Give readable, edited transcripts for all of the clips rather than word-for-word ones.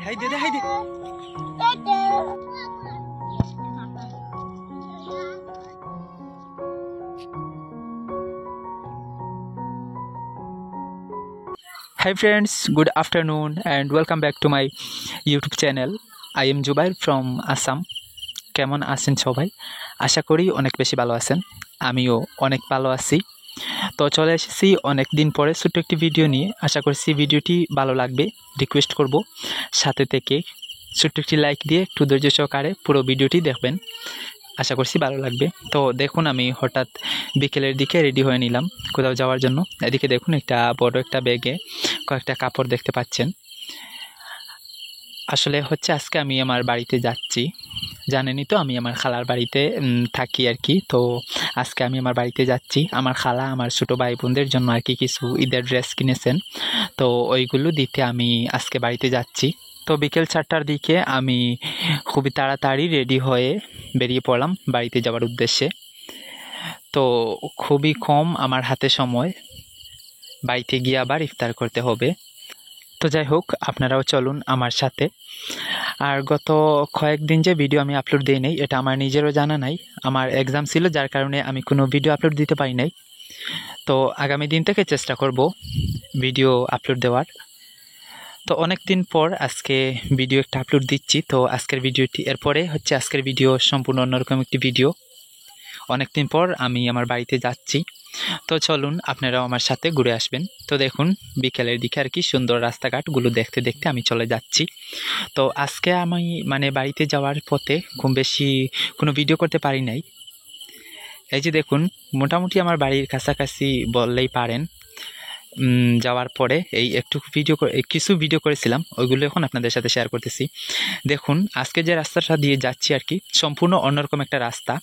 High দে দে হাই দে। Hi friends, good afternoon and welcome back to my YouTube channel. I am Jubair from Assam. কেমন আছেন সবাই? আশা করি অনেক বেশি ভালো আছেন। আমিও অনেক ভালো আছি। তো চলে এসেছি অনেক দিন পরে ছোট্ট একটি ভিডিও নিয়ে। আশা করছি ভিডিওটি ভালো লাগবে। রিকোয়েস্ট করব সাথে থেকে ছোট্ট একটি লাইক দিয়ে একটু ধৈর্য সহকারে পুরো ভিডিওটি দেখবেন। আশা করছি ভালো লাগবে। তো দেখুন আমি হঠাৎ বিকেলের দিকে রেডি হয়ে নিলাম কোথাও যাওয়ার জন্য। এদিকে দেখুন একটা বড় একটা ব্যাগে কয়েকটা কাপড় দেখতে পাচ্ছেন। আসলে হচ্ছে আজকে আমি আমার বাড়িতে যাচ্ছি। জানেনই তো আমি আমার খালার বাড়িতে থাকি আর কি। তো আজকে আমি আমার বাড়িতে যাচ্ছি। আমার খালা আমার ছোটো ভাই বোনদের জন্য আর কি কিছু ঈদের ড্রেস কিনেছেন। তো ওইগুলো দিতে আমি আজকে বাড়িতে যাচ্ছি। তো বিকেল 4টার দিকে আমি খুবই তাড়াতাড়ি রেডি হয়ে বেরিয়ে পড়লাম বাড়িতে যাওয়ার উদ্দেশ্যে। তো খুবই কম আমার হাতে সময়, বাড়িতে গিয়ে আবার ইফতার করতে হবে। তো যাই হোক, আপনারাও চলুন আমার সাথে। আর গত কয়েকদিন যে ভিডিও আমি আপলোড দিই নাই, এটা আমার নিজেরও জানা নাই। আমার এক্সাম ছিল, যার কারণে আমি কোনো ভিডিও আপলোড দিতে পারি নাই। তো আগামী দিন থেকে চেষ্টা করব ভিডিও আপলোড দেওয়ার। তো অনেক দিন পর আজকে ভিডিও একটা আপলোড দিচ্ছি। তো আজকের ভিডিওটি এরপরে হচ্ছে আজকের ভিডিও সম্পূর্ণ অন্যরকম একটি ভিডিও। অনেক দিন পর আমি আমার বাড়িতে যাচ্ছি। তো চলুন আপনারাও আমার সাথে ঘুরে আসবেন। তো দেখুন বিকেলের দিকে আর কি সুন্দর রাস্তাঘাটগুলো দেখতে দেখতে আমি চলে যাচ্ছি। তো আজকে আমি বাড়িতে যাওয়ার পথে খুব বেশি কোনো ভিডিও করতে পারি নাই। এই যে দেখুন মোটামুটি আমার বাড়ির কাছাকাছি বললেই পারেন। যাওয়ার পরে এই একটু কিছু ভিডিও করেছিলাম, ওইগুলো এখন আপনাদের সাথে শেয়ার করতেছি। দেখুন আজকে যে রাস্তাটা দিয়ে যাচ্ছি আর কি সম্পূর্ণ অন্যরকম একটা রাস্তা।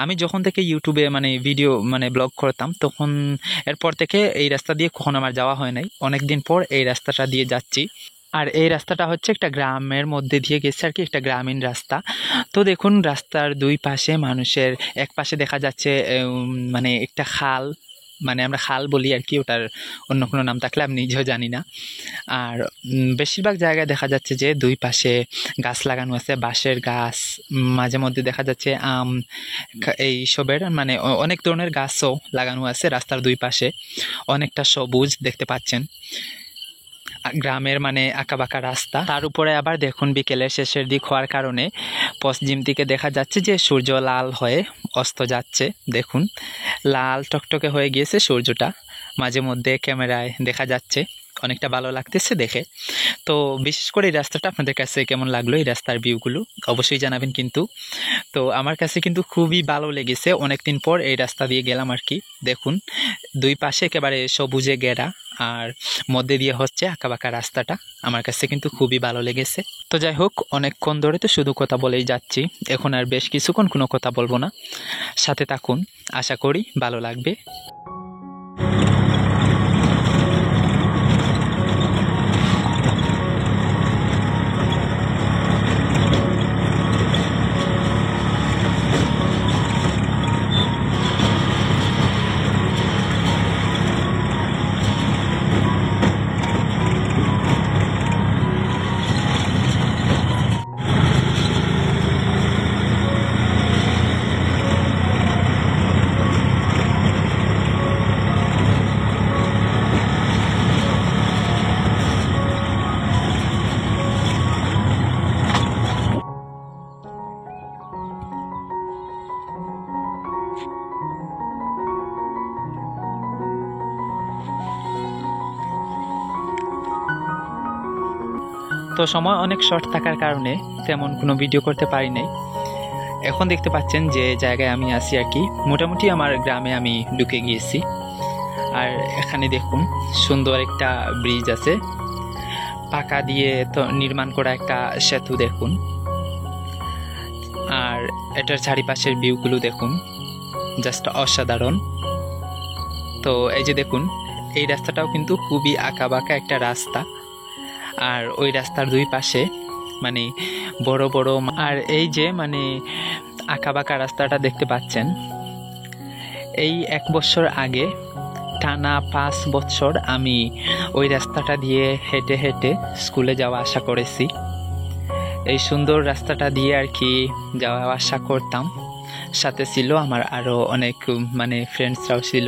আমি যখন থেকে ইউটিউবে ভিডিও ব্লগ করতাম, তখন এরপর থেকে এই রাস্তা দিয়ে কখনো আমার যাওয়া হয় নাই। অনেক দিন পর এই রাস্তাটা দিয়ে যাচ্ছি। আর এই রাস্তাটা হচ্ছে একটা গ্রামের মধ্যে দিয়ে গেছে আর কি, একটা গ্রামীণ রাস্তা। তো দেখুন রাস্তার দুই পাশে মানুষের, এক পাশে দেখা যাচ্ছে একটা খাল, আমরা খাল বলি আর কি, ওটার অন্য কোনো নাম থাকলে আমি নিজেও জানি না। আর বেশিরভাগ জায়গায় দেখা যাচ্ছে যে দুই পাশে গাছ লাগানো আছে, বাঁশের গাছ, মাঝে মধ্যে দেখা যাচ্ছে আম, এই সবের অনেক ধরনের গাছও লাগানো আছে রাস্তার দুই পাশে। অনেকটা সবুজ দেখতে পাচ্ছেন। গ্রামের আঁকাবাঁকা রাস্তা, তার উপরে আবার দেখুন বিকেলের শেষের দিক হওয়ার কারণে পশ্চিম দিকে দেখা যাচ্ছে যে সূর্য লাল হয়ে অস্ত যাচ্ছে। দেখুন লাল টকটকে হয়ে গিয়েছে সূর্যটা, মাঝে মধ্যে ক্যামেরায় দেখা যাচ্ছে, অনেকটা ভালো লাগতেছে দেখে। তো বিশেষ করে এই রাস্তাটা আপনাদের কাছে কেমন লাগলো, এই রাস্তার ভিউগুলো অবশ্যই জানাবেন কিন্তু। তো আমার কাছে কিন্তু খুবই ভালো লেগেছে, অনেকদিন পর এই রাস্তা দিয়ে গেলাম আর কি। দেখুন দুই পাশে একেবারে সবুজে ঘেরা, আর মধ্যে দিয়ে হচ্ছে আঁকাবাঁকা রাস্তাটা। আমার কাছে কিন্তু খুবই ভালো লেগেছে। তো যাই হোক, অনেকক্ষণ ধরে তো শুধু কথা বলেই যাচ্ছি, এখন আর বেশ কিছুক্ষণ কোনো কথা বলবো না। সাথে থাকুন, আশা করি ভালো লাগবে। তো সময় অনেক শর্ট থাকার কারণে তেমন কোনো ভিডিও করতে পারি নাই। এখন দেখতে পাচ্ছেন যে জায়গায় আমি আছি আর কি, মোটামুটি আমার গ্রামে আমি ঢুকে গিয়েছি। আর এখানে দেখুন সুন্দর একটা ব্রিজ আছে, পাকা দিয়ে তো নির্মাণ করা একটা সেতু দেখুন। আর এটার চারিপাশের ভিউগুলো দেখুন, জাস্ট অসাধারণ। তো এই যে দেখুন এই রাস্তাটাও কিন্তু খুবই আঁকাবাঁকা একটা রাস্তা। আর ওই রাস্তার দুই পাশে বড় বড়, আর এই যে আঁকাবাঁকা রাস্তাটা দেখতে পাচ্ছেন, এই 1 বছর আগে টানা 5 বছর আমি ওই রাস্তাটা দিয়ে হেঁটে হেঁটে স্কুলে যাওয়া আসা করেছি। এই সুন্দর রাস্তাটা দিয়ে আর কি যাওয়া আসা করতাম। সাথে ছিল আমার আরও অনেক ফ্রেন্ডসরাও ছিল।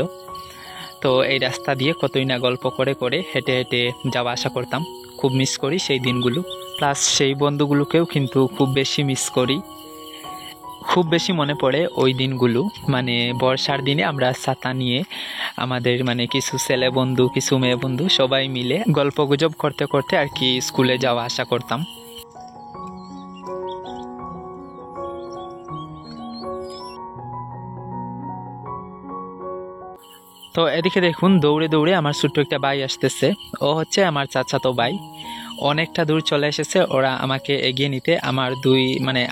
তো এই রাস্তা দিয়ে কতই না গল্প করে করে হেঁটে হেঁটে যাওয়া আসা করতাম। খুব মিস করি সেই দিনগুলো, প্লাস সেই বন্ধুগুলোকেও কিন্তু খুব বেশি মিস করি। খুব বেশি মনে পড়ে ওই দিনগুলো। বর্ষার দিনে আমরা ছাতা নিয়ে আমাদের কিছু ছেলে বন্ধু, কিছু মেয়ে বন্ধু সবাই মিলে গল্পগুজব করতে করতে আর কি স্কুলে যাওয়া আসা করতাম। তো এদিকে দেখুন, দৌড়ে দৌড়ে আমার ছোট্ট একটা ভাই আসতেছে। ও হচ্ছে আমার চাচাতো ভাই। অনেকটা দূর চলে এসেছে ওরা আমাকে এগিয়ে নিতে।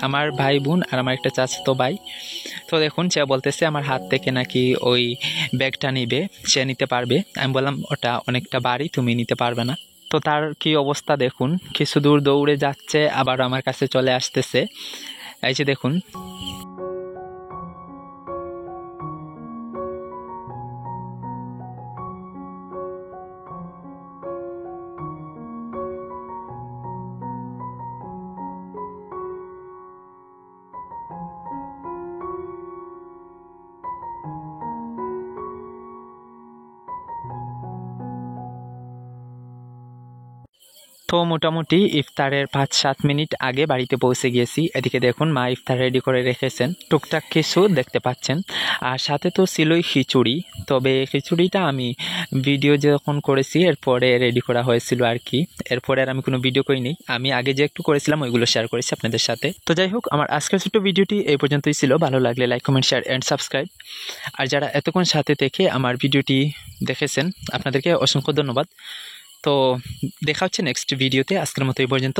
আমার ভাই বোন আর আমার একটা চাচাতো ভাই। তো দেখুন, সে বলতেছে আমার হাত থেকে নাকি ওই ব্যাগটা নিবে, সে নিতে পারবে। আমি বললাম ওটা অনেকটা ভারী, তুমি নিতে পারবে না। তো তার কি অবস্থা দেখুন, কিছু দূর দৌড়ে যাচ্ছে আবার আমার কাছে চলে আসতেছে। এই যে দেখুন। তো মোটামুটি ইফতারের 5-7 মিনিট আগে বাড়িতে পৌঁছে গিয়েছি। এদিকে দেখুন, মা ইফতার রেডি করে রেখেছেন, টুকটাক কিছু দেখতে পাচ্ছেন। আর সাথে তো ছিলই খিচুড়ি। তবে খিচুড়িটা আমি ভিডিও যখন করেছি এরপরে রেডি করা হয়েছিল আর কি। এরপরে আর আমি কোনো ভিডিও করিনি। আমি আগে যে একটু করেছিলাম ওইগুলো শেয়ার করেছি আপনাদের সাথে। তো যাই হোক, আমার আজকের ছোট্ট ভিডিওটি এই পর্যন্তই ছিল। ভালো লাগলে like, comment, share and subscribe. আর যারা এতক্ষণ সাথে থেকে আমার ভিডিওটি দেখেছেন, আপনাদেরকে অসংখ্য ধন্যবাদ। তো দেখা হচ্ছে নেক্সট ভিডিওতে। আজকের মতো এই পর্যন্ত।